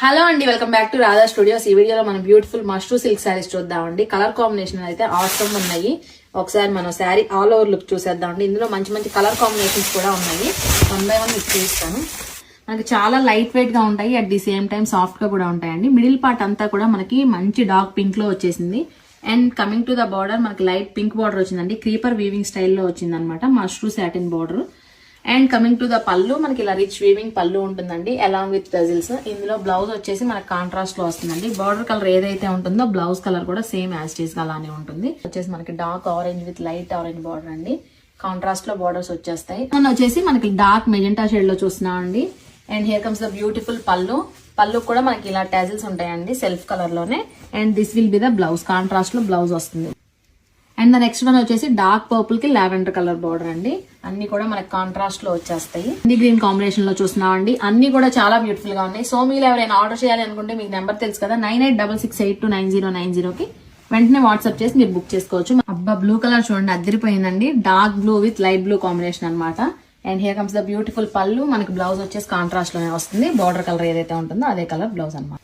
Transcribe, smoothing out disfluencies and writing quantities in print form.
Hello అండి, welcome back to Radha studios. ఈ వీడియోలో మనం బ్యూటిఫుల్ మష్రూ సిల్క్ శారీస్ చూద్దామండి. కలర్ కాంబినేషన్ అయితే ఆసమ్ ఉన్నాయి. ఒకసారి మనం శారీ ఆల్ ఓవర్ లుక్ చూసేద్దామండి. ఇందులో మంచి మంచి కలర్ కాంబినేషన్స్ కూడా ఉన్నాయి. 1 by 1 మీకు చూపిస్తాను. మనకి చాలా లైట్ వెయిట్ గా ఉంటాయి, at the same time soft గా కూడా ఉంటాయండి. మిడిల్ పార్ట్ అంతా కూడా మనకి మంచి డార్క్ పింక్ లో వచ్చేసింది. And coming to the border మనకి లైట్ పింక్ బార్డర్ వచ్చిందండి. క్రీపర్ వీవింగ్ స్టైల్లో వచ్చింది అనమాట, mashru satin border. And coming to the పళ్ళు మనకి ఇలా రిచ్ వీవింగ్ పళ్ళు ఉంటుందండి, అలాంగ్ విత్ టజిల్స్. ఇందులో బ్లౌజ్ వచ్చేసి మనకి కాంట్రాస్ట్ లో వస్తుందండి. బార్డర్ కలర్ ఏదైతే ఉంటుందో బ్లౌజ్ కలర్ కూడా సేమ్ యాజ్ ఇట్ ఈస్ గా అలానే ఉంటుంది. వచ్చేసి మనకి dark orange with light orange border అండి. కాంట్రాస్ట్ లో బార్డర్స్ వచ్చేస్తాయి. వచ్చేసి మనకి డార్క్ మెజెంటా షేడ్ లో చూస్తున్నాం అండి. And here comes the beautiful పళ్ళు కూడా మనకి ఇలా టజిల్స్ ఉంటాయండి సెల్ఫ్ కలర్ లోనే. And this will be the blouse, contrast లో బ్లౌజ్ వస్తుంది. అండ్ ద నెక్స్ట్ వన్ వచ్చేసి డార్క్ పర్పుల్ కి లావెండర్ కలర్ బార్డర్ అండి. అన్ని కూడా మనకి కాంట్రాస్ట్ లో వచ్చేస్తాయి. అన్ని గ్రీన్ కాంబినేషన్ లో చూస్తున్నాం అండి. అన్ని కూడా చాలా బ్యూటిఫుల్ గా ఉన్నాయి. సో మీరు ఎవరైనా ఆర్డర్ చేయాలి అనుకుంటే మీకు నెంబర్ తెలుసు కదా, 9866829090 కి వెంటనే వాట్సాప్ చేసి మీరు బుక్ చేసుకోవచ్చు. అబ్బా, బ్లూ కలర్ చూడండి, అదిరిపోయిందండి. Dark blue with light blue combination అనమాట. And here comes the beautiful pallu. మనకి బ్లౌజ్ వచ్చేసి కాంట్రాస్ట్ లోనే వస్తుంది. బార్డర్ కలర్ ఏదైతే ఉంటుందో అదే కలర్ బ్లౌజ్ అనమాట.